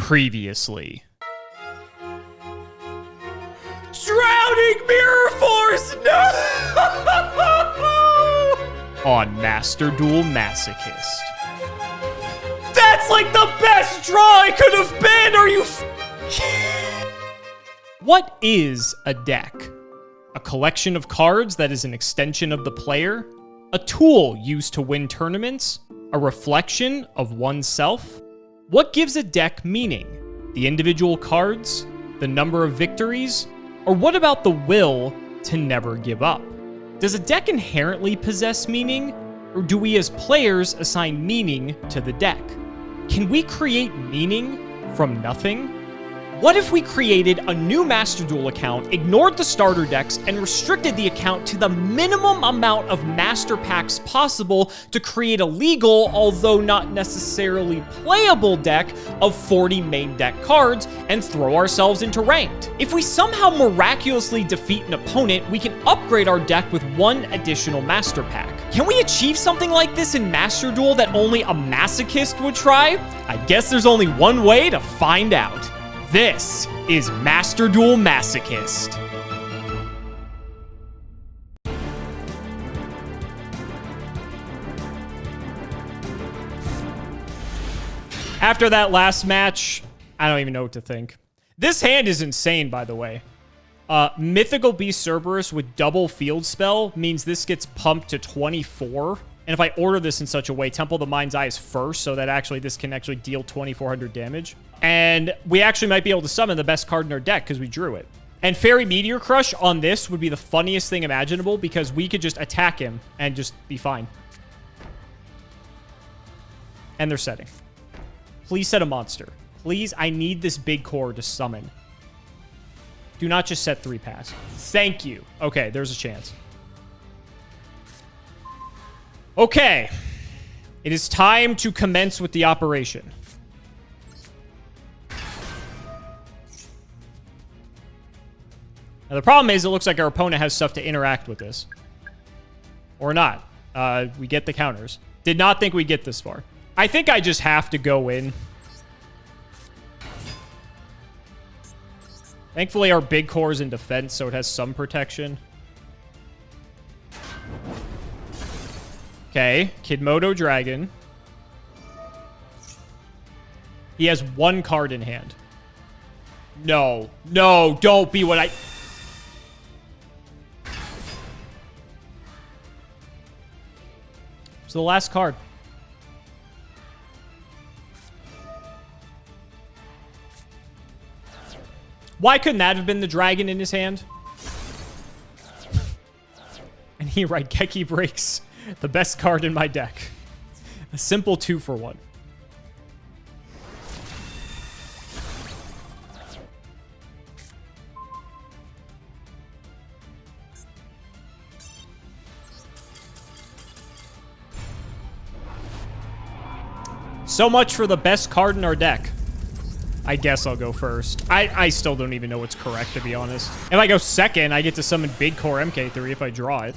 Previously. Drowning Mirror Force! No! On Master Duel Masochist. That's like the best draw I could have been! Are you What is a deck? A collection of cards that is an extension of the player? A tool used to win tournaments? A reflection of oneself? What gives a deck meaning? The individual cards? The number of victories? Or what about the will to never give up? Does a deck inherently possess meaning? Or do we as players assign meaning to the deck? Can we create meaning from nothing? What if we created a new Master Duel account, ignored the starter decks, and restricted the account to the minimum amount of master packs possible to create a legal, although not necessarily playable deck of 40 main deck cards and throw ourselves into ranked? If we somehow miraculously defeat an opponent, we can upgrade our deck with one additional master pack. Can we achieve something like this in Master Duel that only a masochist would try? I guess there's only one way to find out. This is Master Duel Masochist. After that last match, I don't even know what to think. This hand is insane, by the way. Mythical Beast Cerberus with double field spell means this gets pumped to 24. And if I order this in such a way, Temple of the Mind's Eye is first, so that actually this can actually deal 2,400 damage. And we actually might be able to summon the best card in our deck because we drew it. And Fairy Meteor Crush on this would be the funniest thing imaginable because we could just attack him and just be fine. And they're setting. Please set a monster. Please, I need this big core to summon. Do not just set 3-pass. Thank you. Okay, there's a chance. Okay. It is time to commence with the operation. Now, the problem is it looks like our opponent has stuff to interact with this. Or not. We get the counters. Did not think we'd get this far. I think I just have to go in. Thankfully, our big core is in defense, so it has some protection. Okay, Kidmodo Dragon. He has one card in hand. No, no, don't be what I... It's the last card. Why couldn't that have been the dragon in his hand? And he Raigeki breaks the best card in my deck. A simple 2-for-1. So much for the best card in our deck. I guess I'll go first. I still don't even know what's correct, to be honest. If I go second, I get to summon Big Core MK3 if I draw it.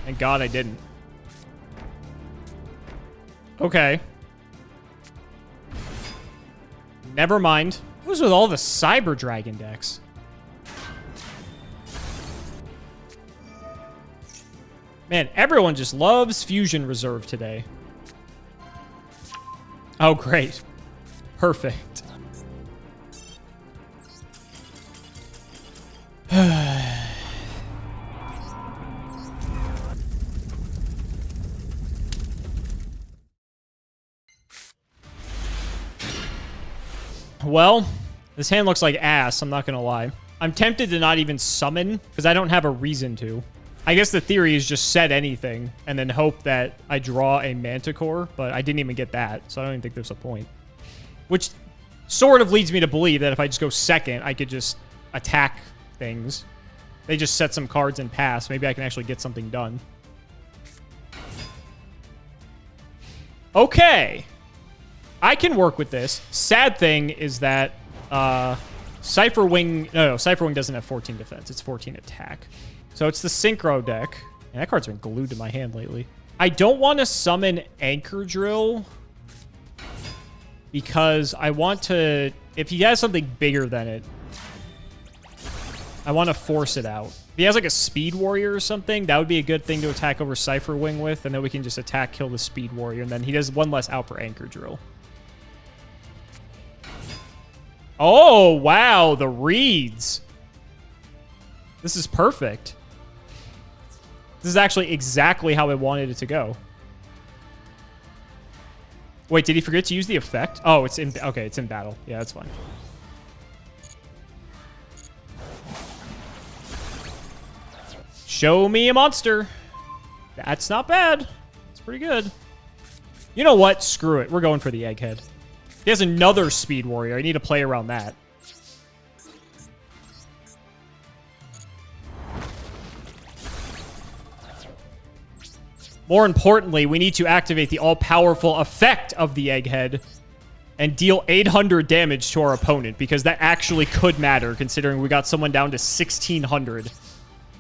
Thank God I didn't. Okay. Never mind. What was with all the Cyber Dragon decks? Man, everyone just loves Fusion Reserve today. Oh, great. Perfect. Well, this hand looks like ass, I'm not gonna lie. I'm tempted to not even summon, because I don't have a reason to. I guess the theory is just set anything, and then hope that I draw a Manticore, but I didn't even get that, so I don't even think there's a point. Which sort of leads me to believe that if I just go second, I could just attack things. They just set some cards and pass. Maybe I can actually get something done. Okay. I can work with this. Sad thing is that Cypher Wing... No, Cypher Wing doesn't have 14 defense. It's 14 attack. So it's the Synchro deck. And that card's been glued to my hand lately. I don't want to summon Anchor Drill. because I want to... If he has something bigger than it, I want to force it out. If he has like a Speed Warrior or something, that would be a good thing to attack over Cypher Wing with, and then we can just attack, kill the Speed Warrior, and then he does one less out for Anchor Drill. Oh, wow, the reads. This is perfect. This is actually exactly how I wanted it to go. Wait, did he forget to use the effect? Oh, it's in... Okay, it's in battle. Yeah, that's fine. Show me a monster. That's not bad. It's pretty good. You know what? Screw it. We're going for the Egghead. He has another Speed Warrior. I need to play around that. More importantly, we need to activate the all-powerful effect of the Egghead and deal 800 damage to our opponent, because that actually could matter, considering we got someone down to 1,600.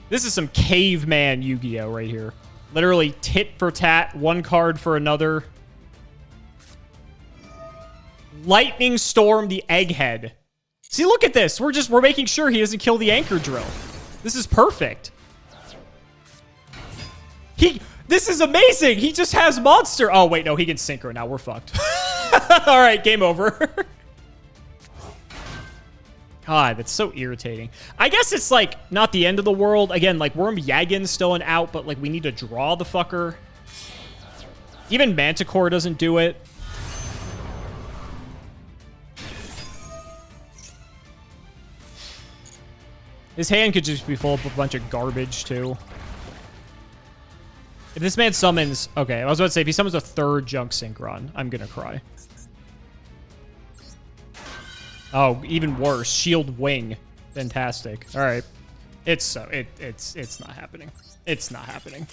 This is some caveman Yu-Gi-Oh! Right here. Literally tit for tat, one card for another. Lightning Storm the Egghead. See, look at this. We're making sure he doesn't kill the Anchor Drill. This is perfect. This is amazing. He just has monster. Oh, wait, no, he can synchro now. We're fucked. All right, game over. God, that's so irritating. I guess it's, like, not the end of the world. Again, like, Worm Yagin's still an out, but, like, we need to draw the fucker. Even Manticore doesn't do it. His hand could just be full of a bunch of garbage, too. If this man summons... Okay, I was about to say, if he summons a third Junk Synchron, I'm gonna cry. Oh, even worse. Shield Wing. Fantastic. All right. It's not happening. It's not happening.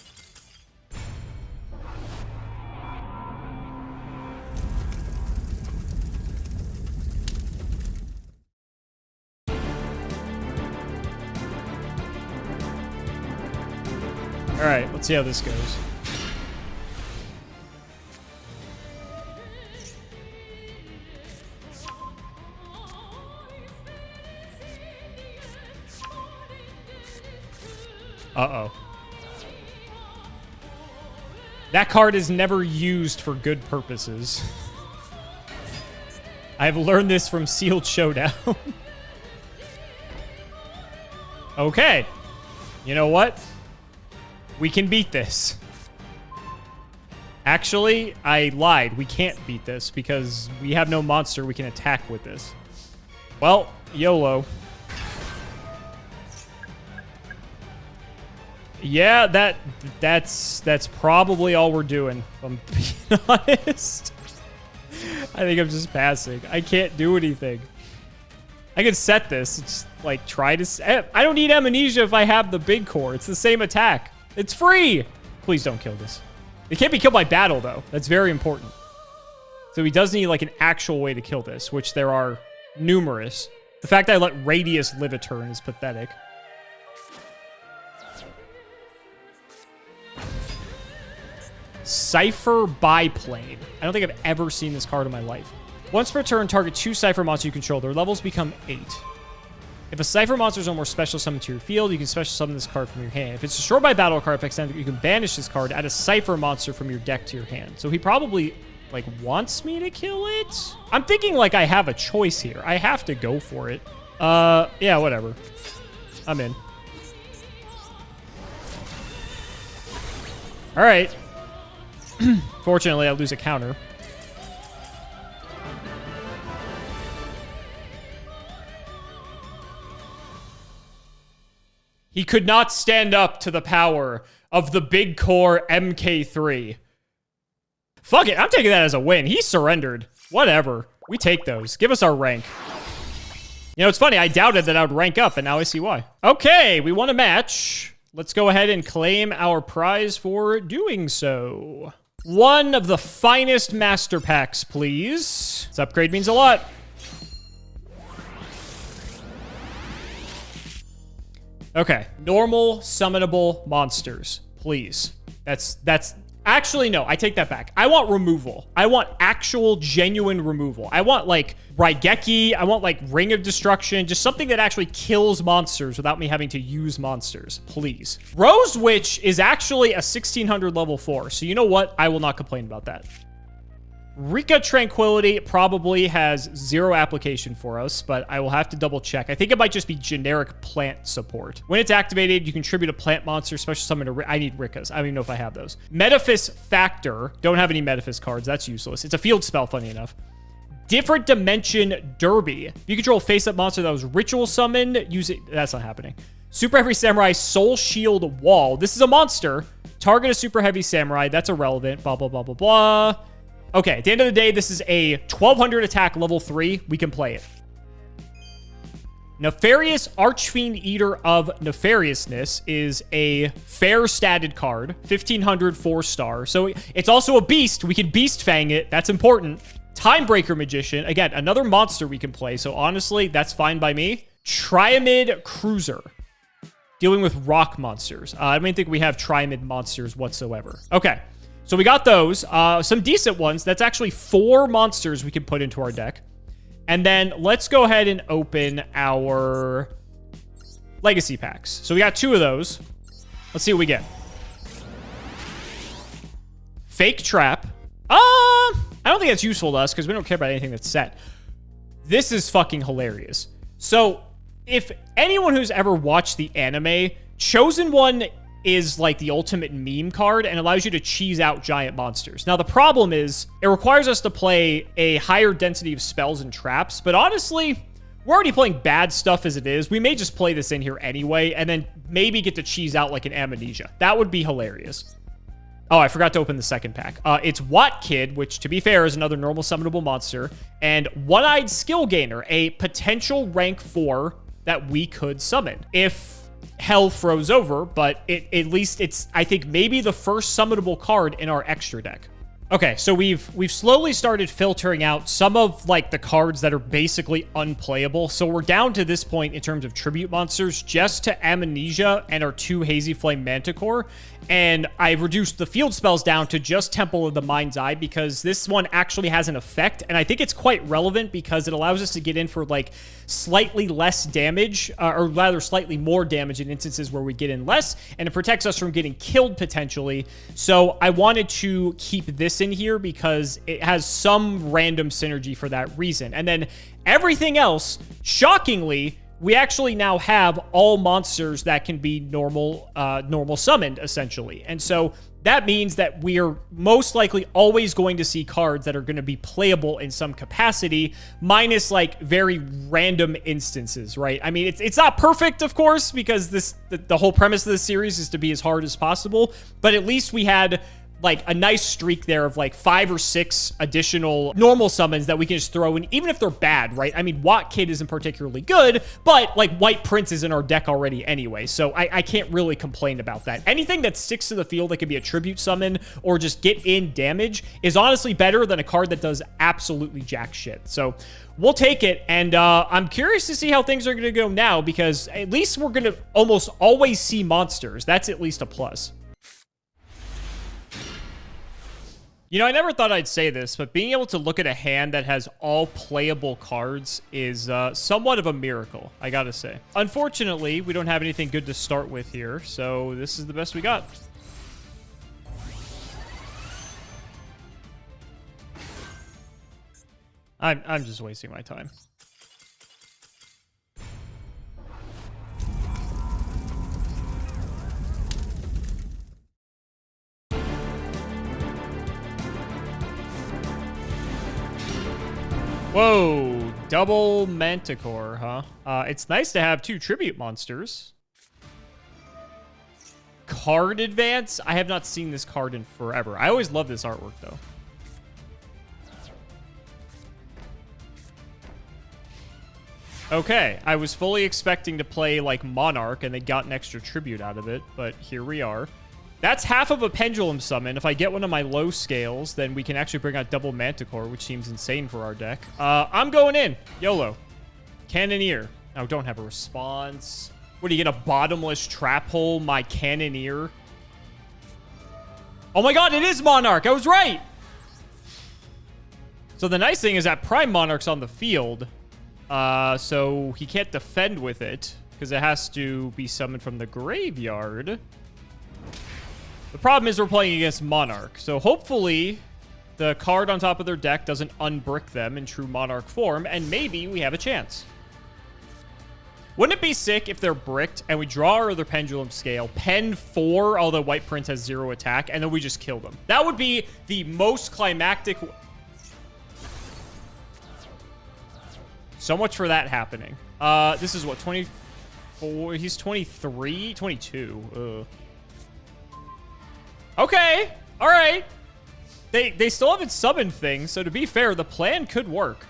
All right, let's see how this goes. Uh-oh. That card is never used for good purposes. I've learned this from Sealed Showdown. Okay. You know what? We can beat this. Actually, I lied. We can't beat this because we have no monster we can attack with this. Well, YOLO. Yeah, that's probably all we're doing, if I'm being honest. I think I'm just passing. I can't do anything. I can set this. It's like try to... I don't need Amnesia if I have the big core. It's the same attack. It's free. Please don't kill this. It can't be killed by battle, though. That's very important. So he does need like an actual way to kill this, which there are numerous. The fact that I let Radius live a turn is pathetic. Cypher Biplane. I don't think I've ever seen this card in my life. Once per turn, target 2 Cypher monsters you control. Their levels become 8. If a Cypher monster is no more special summon to your field, you can special summon this card from your hand. If it's destroyed by battle card effects, then you can banish this card, add a Cypher monster from your deck to your hand. So he probably, like, wants me to kill it? I'm thinking, like, I have a choice here. I have to go for it. Yeah, whatever. I'm in. All right. Fortunately, I lose a counter. He could not stand up to the power of the big core MK3. Fuck it, I'm taking that as a win. He surrendered. Whatever. We take those. Give us our rank. You know, it's funny. I doubted that I would rank up, and now I see why. Okay, we won a match. Let's go ahead and claim our prize for doing so. One of the finest master packs, please. This upgrade means a lot. Okay, normal summonable monsters, please. That's Actually, no, I take that back. I want removal. I want actual, genuine removal. I want, like, Raigeki. I want, like, Ring of Destruction. Just something that actually kills monsters without me having to use monsters. Please. Rose Witch is actually a 1600 level 4. So you know what? I will not complain about that. Rika Tranquility probably has 0 application for us, but I will have to double check. I think it might just be generic plant support. When it's activated, you contribute a plant monster, special summon to... I need Rikas. I don't even know if I have those. Metaphys Factor. Don't have any Metaphys cards. That's useless. It's a field spell, funny enough. Different Dimension Derby. If you control a face-up monster that was ritual summoned, use it... That's not happening. Super Heavy Samurai Soul Shield Wall. This is a monster. Target a Super Heavy Samurai. That's irrelevant. Blah, blah, blah, blah, blah. Okay, at the end of the day, this is a 1200 attack level 3. We can play it. Nefarious Archfiend Eater of Nefariousness is a fair statted card. 1500 4-star. So it's also a beast. We can Beast Fang it. That's important. Timebreaker Magician. Again, another monster we can play. So honestly, that's fine by me. Triamid Cruiser. Dealing with rock monsters. I don't think we have Triamid monsters whatsoever. Okay. So we got those. Some decent ones. That's actually 4 monsters we can put into our deck. And then let's go ahead and open our legacy packs. So we got 2 of those. Let's see what we get. Fake Trap. I don't think that's useful to us because we don't care about anything that's set. This is fucking hilarious. So if anyone who's ever watched the anime, Chosen One is like the ultimate meme card and allows you to cheese out giant monsters. Now, the problem is it requires us to play a higher density of spells and traps, but honestly, we're already playing bad stuff as it is. We may just play this in here anyway and then maybe get to cheese out like an Amnesia. That would be hilarious. Oh, I forgot to open the second pack. It's Watt Kid, which, to be fair, is another normal summonable monster, and One-Eyed Skill Gainer, a potential rank 4 that we could summon if hell froze over, but at least it's, I think, maybe the first summonable card in our extra deck. Okay, so we've slowly started filtering out some of, like, the cards that are basically unplayable. So we're down to this point in terms of tribute monsters just to Amnesia and our 2 Hazy Flame Manticore. And I've reduced the field spells down to just Temple of the Mind's Eye because this one actually has an effect. And I think it's quite relevant because it allows us to get in for, like, slightly less damage, or rather slightly more damage in instances where we get in less. And it protects us from getting killed potentially. So I wanted to keep this in here because it has some random synergy for that reason. And then everything else, shockingly, we actually now have all monsters that can be normal summoned, essentially. And so that means that we are most likely always going to see cards that are going to be playable in some capacity, minus, like, very random instances, right? I mean, it's not perfect, of course, because the whole premise of this series is to be as hard as possible, but at least we had, like, a nice streak there of, like, 5 or 6 additional normal summons that we can just throw in, even if they're bad, right? I mean, Watt Kid isn't particularly good, but, like, White Prince is in our deck already anyway, so I can't really complain about that. Anything that sticks to the field that can be a tribute summon or just get in damage is honestly better than a card that does absolutely jack shit. So we'll take it, and I'm curious to see how things are going to go now, because at least we're going to almost always see monsters. That's at least a plus. You know, I never thought I'd say this, but being able to look at a hand that has all playable cards is somewhat of a miracle, I gotta say. Unfortunately, we don't have anything good to start with here, so this is the best we got. I'm just wasting my time. Whoa, double Manticore, huh? It's nice to have 2 tribute monsters. Card Advance? I have not seen this card in forever. I always love this artwork, though. Okay, I was fully expecting to play, like, Monarch, and they got an extra tribute out of it, but here we are. That's half of a Pendulum Summon. If I get one of my low scales, then we can actually bring out double Manticore, which seems insane for our deck. I'm going in. YOLO. Cannoneer. Oh, don't have a response. What, do you get a bottomless trap hole, my Cannoneer? Oh my god, it is Monarch. I was right. So the nice thing is that Prime Monarch's on the field. So he can't defend with it because it has to be summoned from the graveyard. The problem is we're playing against Monarch. So hopefully the card on top of their deck doesn't unbrick them in true Monarch form, and maybe we have a chance. Wouldn't it be sick if they're bricked and we draw our other Pendulum Scale, pen 4, although White Prince has 0 attack, and then we just kill them? That would be the most climactic... So much for that happening. This is what, 24? He's 23? 22. Ugh. Okay. All right. They still haven't summoned things, so to be fair, the plan could work.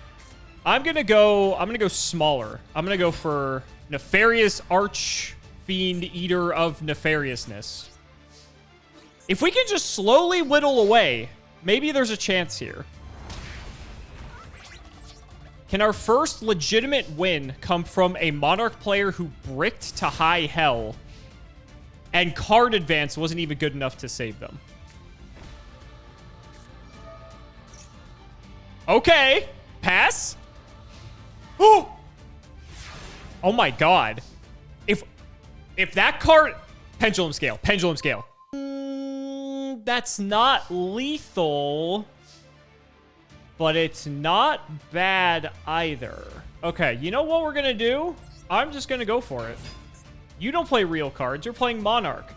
I'm gonna go smaller. I'm gonna go for Nefarious Arch Fiend Eater of Nefariousness. If we can just slowly whittle away, maybe there's a chance here. Can our first legitimate win come from a Monarch player who bricked to high hell and card advance wasn't even good enough to save them? Okay. Pass. Oh my god. If that card... Pendulum Scale. That's not lethal, but it's not bad either. Okay, you know what we're gonna do? I'm just gonna go for it. You don't play real cards. You're playing Monarch.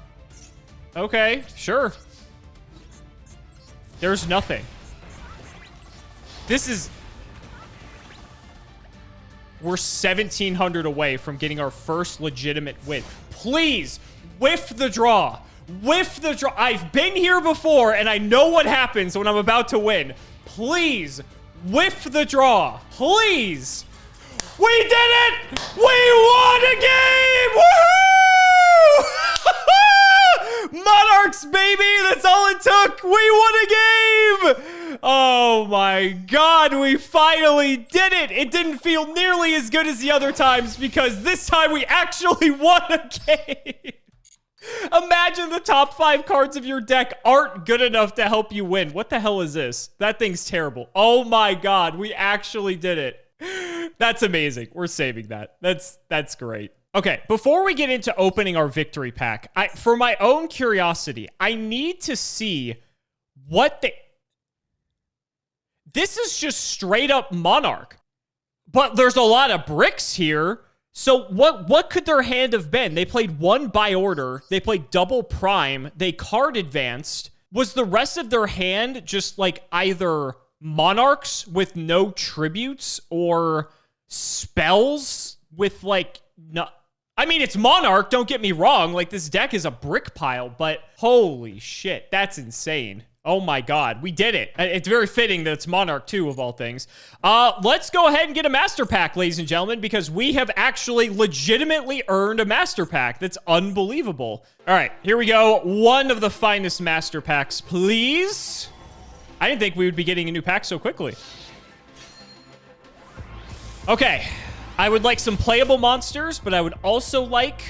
Okay, sure. There's nothing. This is... We're 1,700 away from getting our first legitimate win. Please, whiff the draw. Whiff the draw. I've been here before, and I know what happens when I'm about to win. Please, whiff the draw. Please. We did it! We won a game! Woohoo! Monarchs, baby! That's all it took! We won a game! Oh my god, we finally did it! It didn't feel nearly as good as the other times because this time we actually won a game! Imagine the top 5 cards of your deck aren't good enough to help you win. What the hell is this? That thing's terrible. Oh my god, we actually did it. That's amazing. We're saving that. That's great. Okay, before we get into opening our victory pack, for my own curiosity, I need to see what the... This is just straight up Monarch. But there's a lot of bricks here. So what could their hand have been? They played 1 by order. They played double prime. They card advanced. Was the rest of their hand just like either Monarchs with no tributes or spells with like... no? I mean, it's Monarch, don't get me wrong. Like, this deck is a brick pile, but holy shit, that's insane. Oh my god, we did it. It's very fitting that it's Monarch 2 of all things. Let's go ahead and get a Master Pack, ladies and gentlemen, because we have actually legitimately earned a Master Pack. That's unbelievable. All right, here we go. One of the finest Master Packs, please. I didn't think we would be getting a new pack so quickly. Okay, I would like some playable monsters, but I would also like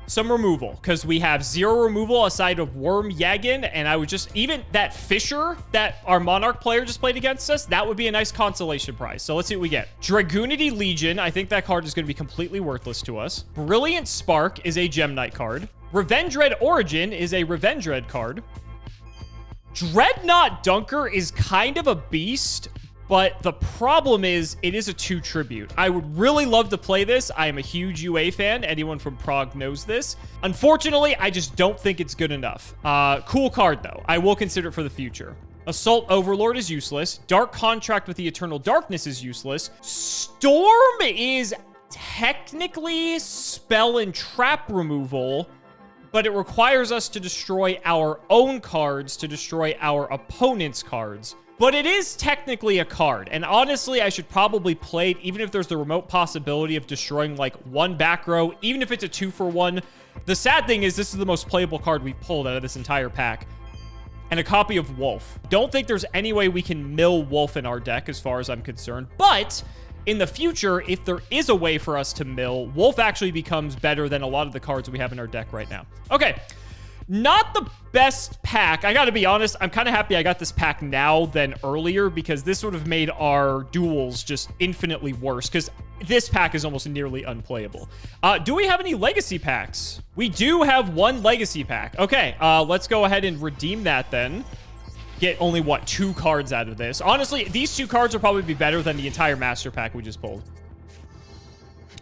some removal, because we have 0 removal aside of Worm Yagin, and I would just... Even that Fisher that our Monarch player just played against us, that would be a nice consolation prize. So let's see what we get. Dragoonity Legion. I think that card is going to be completely worthless to us. Brilliant Spark is a Gem Knight card. Revenge Red Origin is a Revenge Red card. Dreadnought Dunker is kind of a beast, but the problem is it is a 2 tribute. I would really love to play this. I am a huge UA fan. Anyone from Prague knows this. Unfortunately, I just don't think it's good enough. Cool card, though. I will consider it for the future. Assault Overlord is useless. Dark Contract with the Eternal Darkness is useless. Storm is technically spell and trap removal, but it requires us to destroy our own cards to destroy our opponent's cards. But it is technically a card, and honestly, I should probably play it even if there's the remote possibility of destroying, like, 1 back row, even if it's a 2-for-1. The sad thing is this is the most playable card we've pulled out of this entire pack. And a copy of Wolf. Don't think there's any way we can mill Wolf in our deck as far as I'm concerned, but in the future, if there is a way for us to mill, Wolf actually becomes better than a lot of the cards we have in our deck right now. Okay. Not the best pack. I gotta be honest, I'm kind of happy I got this pack now than earlier because this would have made our duels just infinitely worse because this pack is almost nearly unplayable. Do we have any legacy packs? We do have one legacy pack. Okay, let's go ahead and redeem that then. Get only, what, 2 cards out of this. Honestly, these 2 cards will probably be better than the entire master pack we just pulled.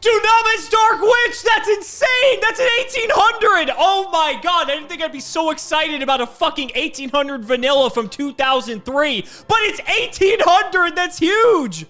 Dunamis Dark Witch! That's insane! That's an 1800! Oh my god, I didn't think I'd be so excited about a fucking 1800 vanilla from 2003, but it's 1800! That's huge!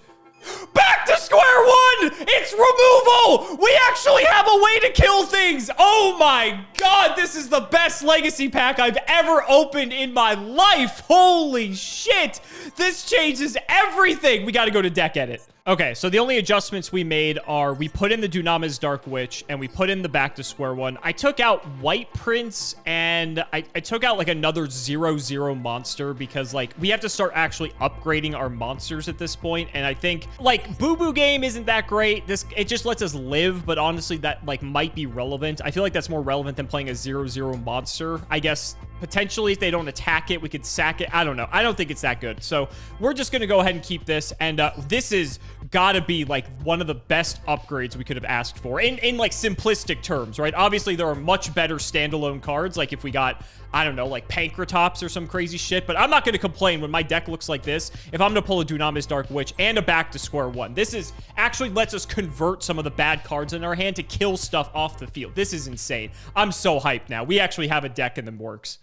Back to square one! It's removal! We actually have a way to kill things! Oh my god, this is the best legacy pack I've ever opened in my life! Holy shit! This changes everything! We gotta go to deck edit. Okay, so the only adjustments we made are we put in the Dunamis Dark Witch and we put in the back to square one. I took out White Prince and I took out like another 0/0 monster because like we have to start actually upgrading our monsters at this point. And I think like Boo Boo Game isn't that great. It just lets us live, but honestly that like might be relevant. I feel like that's more relevant than playing a 0/0 monster. I guess potentially if they don't attack it, we could sack it. I don't know. I don't think it's that good. So we're just going to go ahead and keep this. And this is gotta be like one of the best upgrades we could have asked for in like simplistic terms, right? Obviously there are much better standalone cards, like if we got, I don't know, like Pankratops or some crazy shit, but I'm not going to complain when my deck looks like this if I'm going to pull a Dunamis Dark Witch and a back to square one. This is actually lets us convert some of the bad cards in our hand to kill stuff off the field. This is insane. I'm so hyped now. We actually have a deck in the works.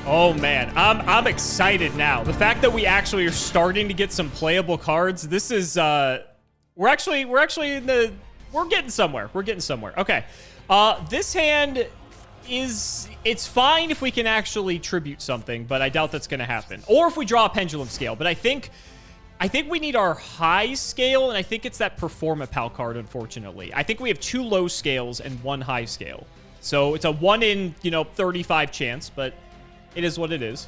Oh man, I'm excited now. The fact that we actually are starting to get some playable cards, this is we're getting somewhere. We're getting somewhere. Okay. This hand it's fine if we can actually tribute something, but I doubt that's going to happen. Or if we draw a pendulum scale, but I think we need our high scale, and I think it's that Performapal card, unfortunately. I think we have 2 low scales and 1 high scale. So it's a 1 in, 35 chance, but it is what it is.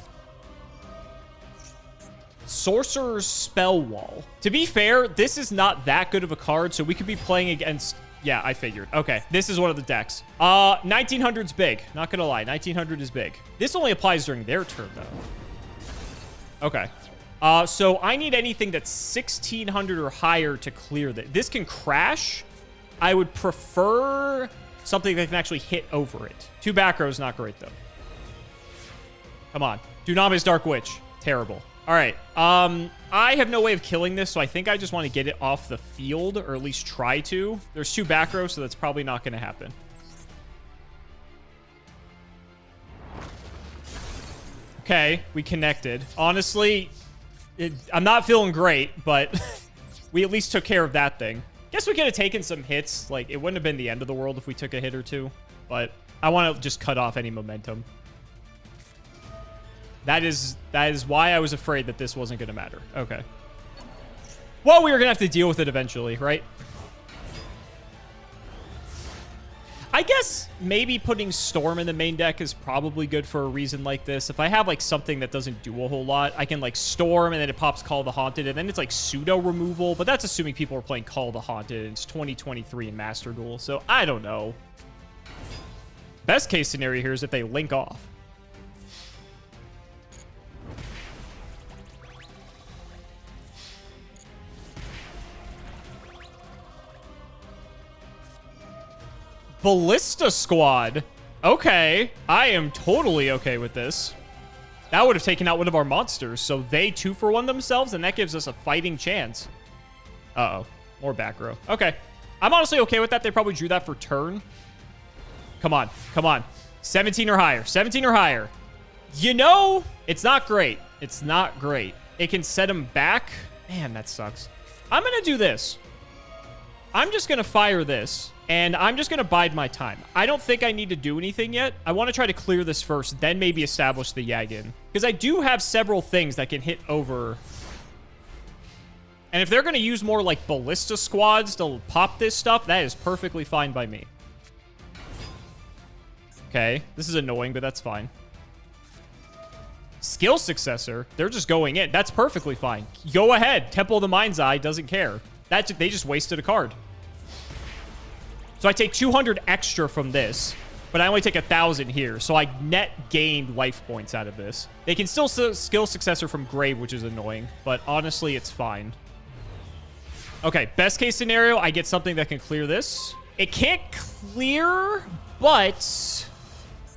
Sorcerer's Spell Wall. To be fair, this is not that good of a card, so we could be playing against... Yeah, I figured. Okay, this is one of the decks. 1900's big. Not gonna lie, 1900 is big. This only applies during their turn, though. Okay. So I need anything that's 1600 or higher to clear this. This can crash. I would prefer something that can actually hit over it. 2 back rows, not great, though. Come on. Dunamis Dark Witch. Terrible. All right. I have no way of killing this, so I think I just want to get it off the field, or at least try to. There's 2 back rows, so that's probably not going to happen. Okay, we connected. Honestly, I'm not feeling great, but we at least took care of that thing. Guess we could have taken some hits. Like, it wouldn't have been the end of the world if we took a hit or 2, but I want to just cut off any momentum. That is why I was afraid that this wasn't going to matter. Okay. Well, we were going to have to deal with it eventually, right? I guess maybe putting Storm in the main deck is probably good for a reason like this. If I have, like, something that doesn't do a whole lot, I can, like, Storm, and then it pops Call of the Haunted, and then it's, like, pseudo removal. But that's assuming people are playing Call of the Haunted, and it's 2023 in Master Duel, so I don't know. Best case scenario here is if they link off. Ballista Squad. Okay. I am totally okay with this. That would have taken out one of our monsters, so they 2-for-1 themselves, and that gives us a fighting chance. Uh-oh. More back row. Okay. I'm honestly okay with that. They probably drew that for turn. Come on. Come on. 17 or higher. 17 or higher. It's not great. It's not great. It can set him back. Man, that sucks. I'm going to do this. I'm just going to fire this. And I'm just going to bide my time. I don't think I need to do anything yet. I want to try to clear this first, then maybe establish the Yagin. Because I do have several things that can hit over. And if they're going to use more like Ballista Squads to pop this stuff, that is perfectly fine by me. Okay, this is annoying, but that's fine. Skill Successor, they're just going in. That's perfectly fine. Go ahead. Temple of the Mind's Eye doesn't care. They just wasted a card. So I take 200 extra from this. but I only take 1,000 here, so I net gained life points out of this. They can still skill successor from Grave, which is annoying, but honestly, it's fine. Okay, best case scenario, I get something that can clear this. It can't clear, but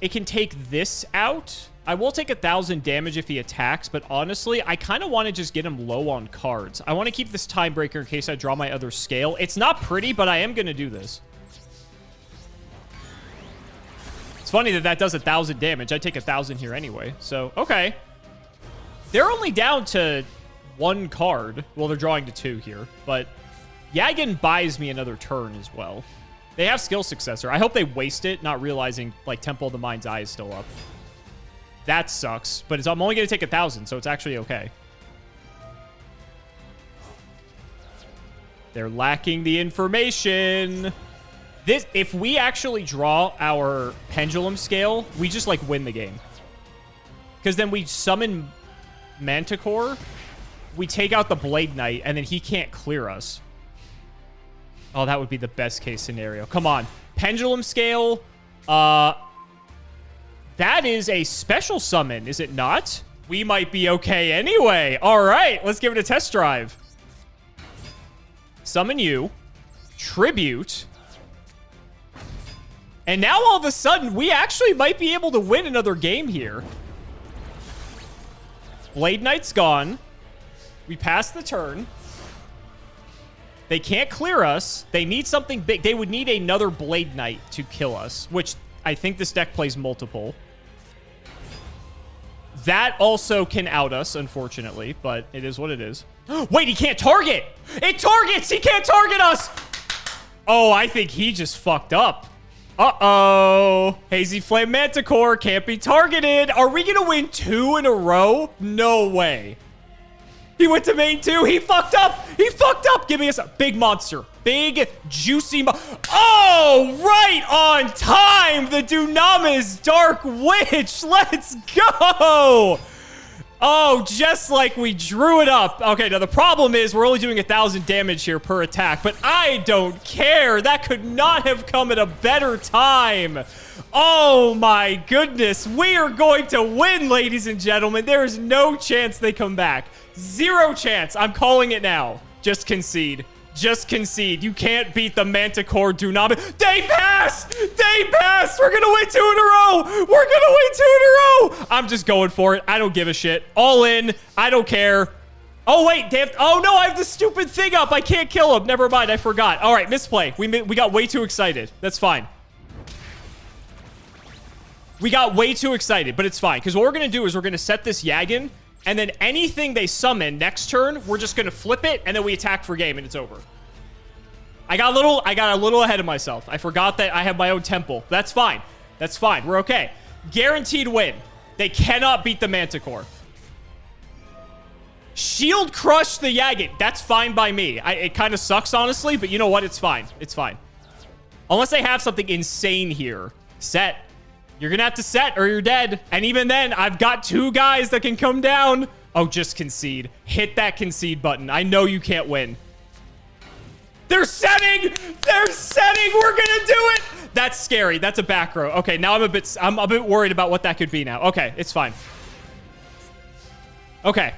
it can take this out. I will take 1,000 damage if he attacks, but honestly, I kind of want to just get him low on cards. I want to keep this time breaker in case I draw my other scale. It's not pretty, but I am going to do this. It's funny that that does 1,000 damage. I take 1,000 here anyway, so okay. They're only down to 1 card. Well, they're drawing to 2 here, but Yagan buys me another turn as well. They have skill successor. I hope they waste it, not realizing like Temple of the Mind's Eye is still up. That sucks, but I'm only going to take 1,000, so it's actually okay. They're lacking the information. This, if we actually draw our pendulum scale, we just like win the game. Because then we summon Manticore, we take out the Blade Knight, and then he can't clear us. Oh, that would be the best case scenario. Come on. Pendulum scale. That is a special summon, is it not? We might be okay anyway. All right, let's give it a test drive. Summon you. Tribute. And now all of a sudden, we actually might be able to win another game here. Blade Knight's gone. We passed the turn. They can't clear us. They need something big. They would need another Blade Knight to kill us, which I think this deck plays multiple. That also can out us, unfortunately, but it is what it is. Wait, he can't target! It targets! He can't target us! Oh, I think he just fucked up. Uh-oh. Hazy Flame Manticore can't be targeted. Are we gonna win 2 in a row? No way. He went to main 2. He fucked up. He fucked up. Give me a big monster. Big, juicy oh, right on time. The Dunamis Dark Witch. Let's go. Oh, just like we drew it up. Okay, now the problem is we're only doing 1,000 damage here per attack, but I don't care. That could not have come at a better time. Oh my goodness. We are going to win, ladies and gentlemen. There is no chance they come back. 0 chance. I'm calling it now. Just concede. Just concede. You can't beat the Manticore Dunamis. They passed! They passed! We're gonna win 2 in a row! We're gonna win 2 in a row! I'm just going for it. I don't give a shit. All in. I don't care. Oh, wait. They have... Oh, no. I have the stupid thing up. I can't kill him. Never mind. I forgot. All right. Misplay. We got way too excited. That's fine. We got way too excited, but it's fine. Because what we're going to do is we're going to set this Yagan, and then anything they summon next turn, we're just going to flip it, and then we attack for game, and it's over. I got a little ahead of myself. I forgot that I have my own temple. That's fine. That's fine. We're okay. Guaranteed win. They cannot beat the Manticore. Shield crush the Yagan. That's fine by me. It kind of sucks, honestly, but you know what? It's fine. It's fine. Unless they have something insane here. Set. You're going to have to set or you're dead. And even then, I've got 2 guys that can come down. Oh, just concede. Hit that concede button. I know you can't win. They're setting. They're setting. We're going to do it. That's scary. That's a back row. Okay, now I'm a bit worried about what that could be now. Okay, it's fine. Okay.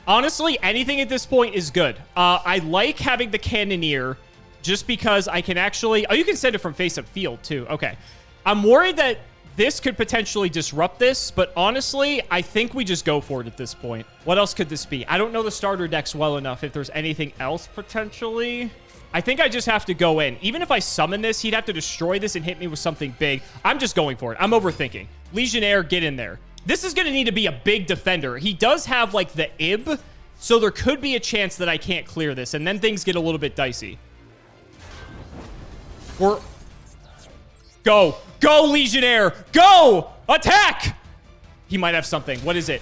Honestly, anything at this point is good. I like having the Cannoneer just because I can actually... Oh, you can send it from face-up field, too. Okay. I'm worried that this could potentially disrupt this, but honestly, I think we just go for it at this point. What else could this be? I don't know the starter decks well enough if there's anything else potentially. I think I just have to go in. Even if I summon this, he'd have to destroy this and hit me with something big. I'm just going for it. I'm overthinking. Legionnaire, get in there. This is going to need to be a big defender. He does have, like, the IB, so there could be a chance that I can't clear this, and then things get a little bit dicey. Go. Go, Legionnaire. Go. Attack. He might have something. What is it?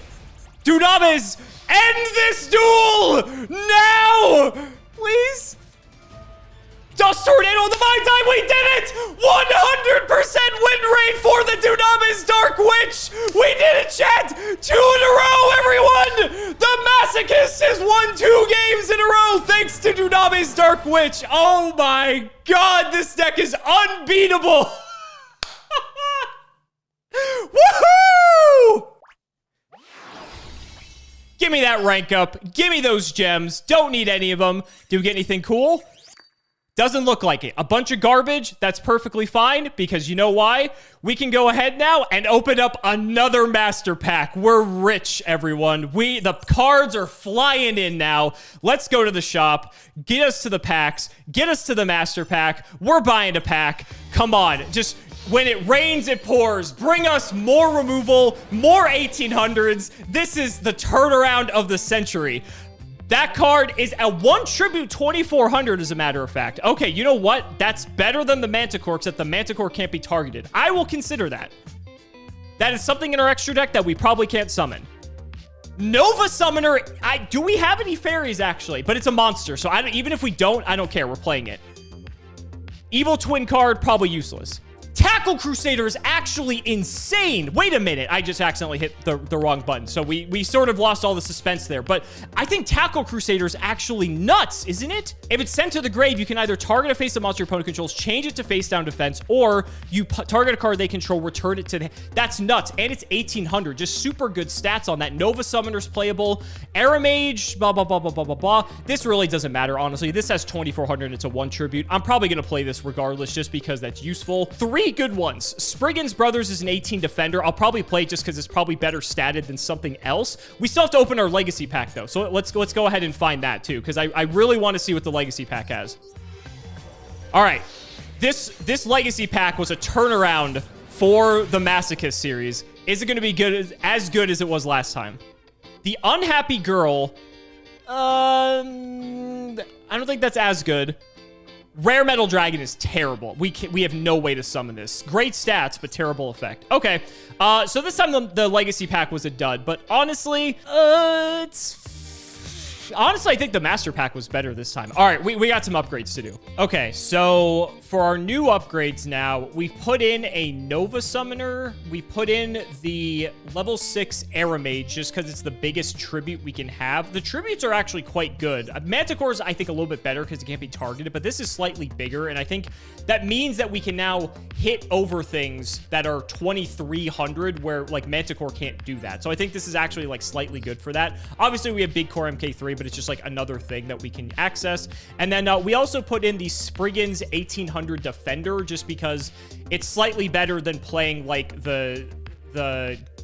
Dunamis, end this duel now. Please. Dust Tornado of the Mind's Eye. We did it. 100% win rate for the Dunamis Dark Witch. We did it, chat. 2 in a row, everyone. The Masochist is won 2 games in a row thanks to Dunabe's Dark Witch. Oh my god, this deck is unbeatable. Woohoo! Give me that rank up. Give me those gems. Don't need any of them. Do we get anything cool? Doesn't look like it. A bunch of garbage. That's perfectly fine because you know why? We can go ahead now and open up another master pack. We're rich, everyone. The cards are flying in now. Let's go to the shop. Get us to the packs. Get us to the master pack. We're buying a pack. Come on. Just when it rains, it pours. Bring us more removal, more 1800s. This is the turnaround of the century. That card is a 1 tribute 2400, as a matter of fact. Okay, you know what? That's better than the Manticore, except the Manticore can't be targeted. I will consider that. That is something in our extra deck that we probably can't summon. Nova Summoner, do we have any fairies, actually? But it's a monster, so even if we don't, I don't care. We're playing it. Evil Twin card, probably useless. Tackle Crusader is actually insane. Wait a minute. I just accidentally hit the wrong button. So we sort of lost all the suspense there. But I think Tackle Crusader is actually nuts, isn't it? If it's sent to the grave, you can either target a face of monster your opponent controls, change it to face down defense, or you target a card they control, return it to the... That's nuts. And it's 1800. Just super good stats on that. Nova Summoner's playable. Aramage, blah, blah, blah, blah, blah, blah, blah. This really doesn't matter, honestly. This has 2400 and it's a 1 tribute. I'm probably going to play this regardless just because that's useful. 3 good ones. Spriggan's Brothers is an 18 defender. I'll probably play it just because it's probably better statted than something else. We still have to open our legacy pack though. So let's go ahead and find that too, because I really want to see what the legacy pack has. All right. This legacy pack was a turnaround for the Masochist series. Is it going to be as good as it was last time? The Unhappy Girl. I don't think that's as good. Rare Metal Dragon is terrible. We have no way to summon this. Great stats, but terrible effect. Okay, so this time the Legacy Pack was a dud, but honestly, Honestly, I think the Master Pack was better this time. All right, we got some upgrades to do. Okay, so for our new upgrades now, we put in a Nova Summoner. We put in the level 6 Aramage just because it's the biggest tribute we can have. The tributes are actually quite good. Manticore's, I think, a little bit better because it can't be targeted, but this is slightly bigger, and I think that means that we can now hit over things that are 2300 where, like, Manticore can't do that. So I think this is actually, like, slightly good for that. Obviously, we have Big Core MK3, but it's just like another thing that we can access. And then we also put in the Spriggan's 1800 Defender just because it's slightly better than playing like the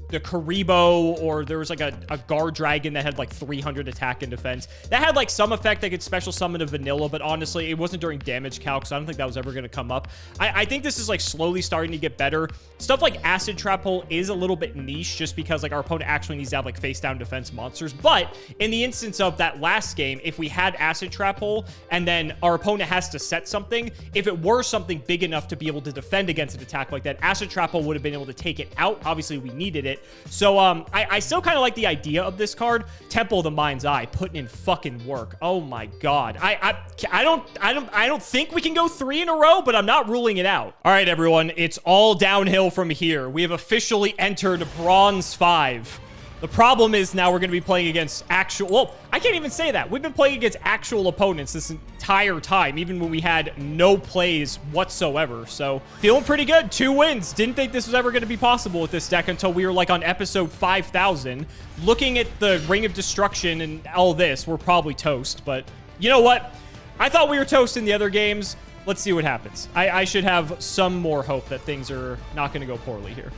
Karibo, or there was like a Guard Dragon that had like 300 attack and defense. That had like some effect. I could special summon a vanilla, but honestly, it wasn't during damage calc, so I don't think that was ever going to come up. I think this is like slowly starting to get better. Stuff like Acid Trap Hole is a little bit niche just because like our opponent actually needs to have like face down defense monsters. But in the instance of that last game, if we had Acid Trap Hole and then our opponent has to set something, if it were something big enough to be able to defend against an attack like that, Acid Trap Hole would have been able to take it out. Obviously, we needed it. So I still kind of like the idea of this card. Temple of the Mind's Eye, putting in fucking work. Oh my god. I don't think we can go 3 in a row, but I'm not ruling it out. All right, everyone, it's all downhill from here. We have officially entered Bronze 5. The problem is now we're going to be playing against actual... Well, I can't even say that. We've been playing against actual opponents this entire time, even when we had no plays whatsoever. So, feeling pretty good. 2 wins. Didn't think this was ever going to be possible with this deck until we were, like, on episode 5000. Looking at the Ring of Destruction and all this, we're probably toast. But, you know what? I thought we were toast in the other games. Let's see what happens. I should have some more hope that things are not going to go poorly here.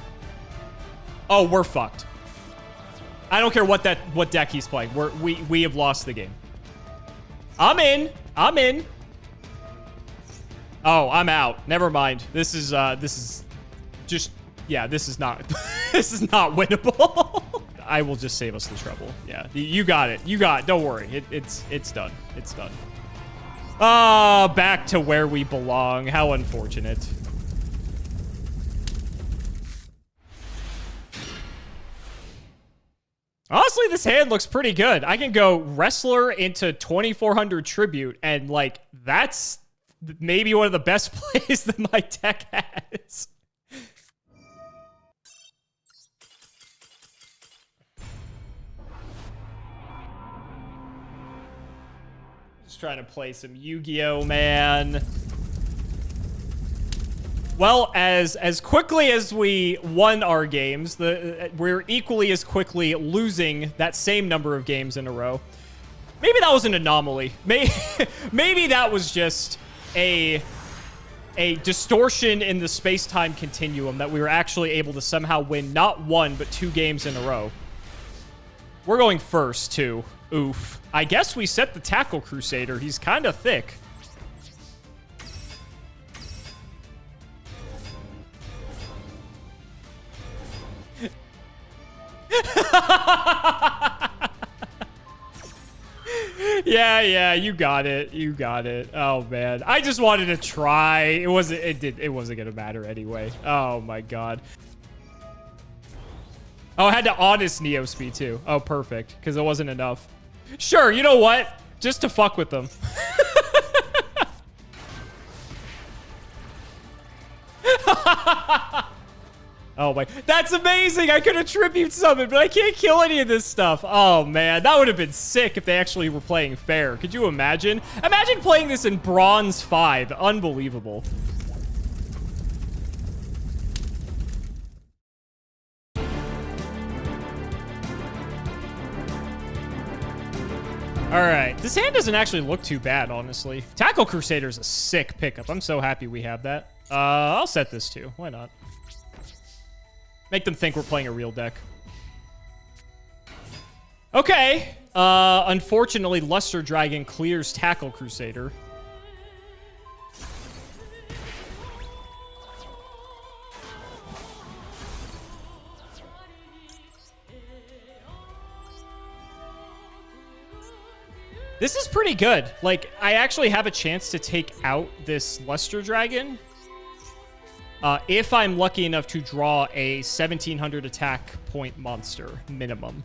Oh, we're fucked. I don't care what deck he's playing. We have lost the game. I'm in. Oh, I'm out. Never mind. This is just, yeah, this is not this is not winnable. I will just save us the trouble. Yeah, you got it. Don't worry. It's done. It's done. Ah, back to where we belong. How unfortunate. Honestly, this hand looks pretty good. I can go Wrestler into 2400 Tribute, and, like, that's maybe one of the best plays that my deck has. Just trying to play some Yu-Gi-Oh, man. Well, as quickly as we won our games, we're equally as quickly losing that same number of games in a row. Maybe that was an anomaly. Maybe that was just a distortion in the space-time continuum that we were actually able to somehow win not one, but 2 games in a row. We're going first, too. Oof. I guess we set the Tackle Crusader. He's kind of thick. Yeah, you got it. You got it. Oh man, I just wanted to try. It wasn't gonna matter anyway. Oh my god. Oh, I had to honest Neo Speed too. Oh, perfect, because it wasn't enough. Sure, you know what? Just to fuck with them. Oh my, that's amazing. I could attribute summon, but I can't kill any of this stuff. Oh man, that would have been sick if they actually were playing fair. Could you imagine? Imagine playing this in Bronze 5. Unbelievable. All right, this hand doesn't actually look too bad, honestly. Tackle Crusader is a sick pickup. I'm so happy we have that. I'll set this too. Why not? Make them think we're playing a real deck. Okay. Unfortunately, Luster Dragon clears Tackle Crusader. This is pretty good. Like, I actually have a chance to take out this Luster Dragon. If I'm lucky enough to draw a 1700 attack point monster, minimum.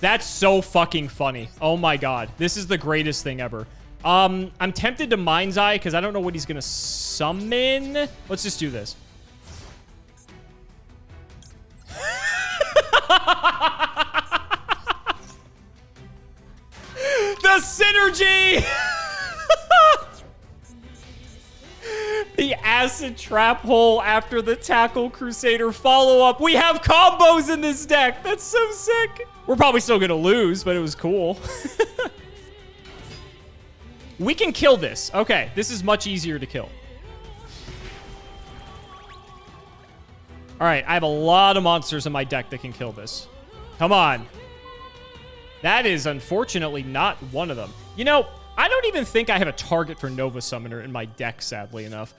That's so fucking funny. Oh my god. This is the greatest thing ever. I'm tempted to Mind's Eye because I don't know what he's going to summon. Let's just do this. The synergy! The acid trap hole after the Tackle Crusader follow-up. We have combos in this deck. That's so sick. We're probably still going to lose, but it was cool. We can kill this. Okay, this is much easier to kill. All right, I have a lot of monsters in my deck that can kill this. Come on. That is unfortunately not one of them. You know, I don't even think I have a target for Nova Summoner in my deck, sadly enough.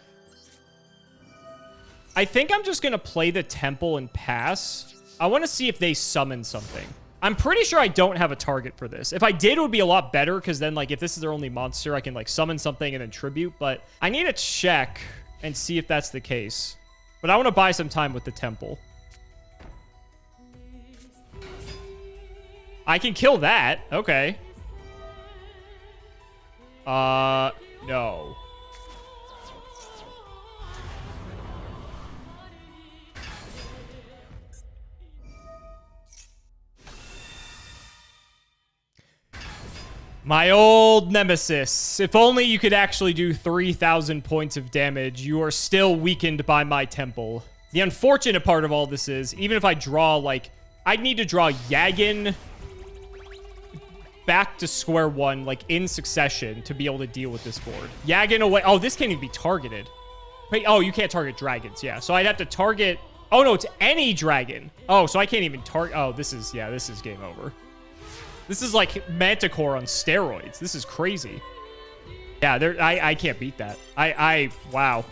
I think I'm just going to play the Temple and pass. I want to see if they summon something. I'm pretty sure I don't have a target for this. If I did, it would be a lot better, because then, like, if this is their only monster, I can, like, summon something and then tribute. But I need to check and see if that's the case. But I want to buy some time with the Temple. I can kill that. Okay. No. My old nemesis. If only you could actually do 3,000 points of damage. You are still weakened by my Temple. The unfortunate part of all this is, even if I draw, like, I'd need to draw Yagin back to square one, like, in succession to be able to deal with this board. Yagin away. Oh, this can't even be targeted. Wait, oh, you can't target dragons. Yeah, so I'd have to target... Oh, no, it's any dragon. Oh, so I can't even target... Oh, this is... Yeah, this is game over. This is like Manticore on steroids. This is crazy. Yeah, I can't beat that. Wow.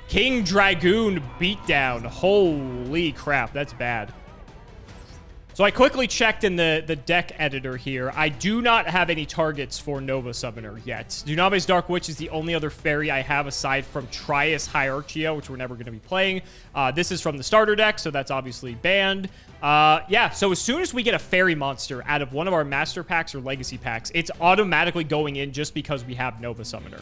King Dragoon beatdown. Holy crap, that's bad. So I quickly checked in the deck editor here. I do not have any targets for Nova Summoner yet. Duname's Dark Witch is the only other fairy I have aside from Trias Hierarchia, which we're never going to be playing. This is from the starter deck, so that's obviously banned. Yeah, so as soon as we get a fairy monster out of one of our master packs or legacy packs, it's automatically going in just because we have Nova Summoner.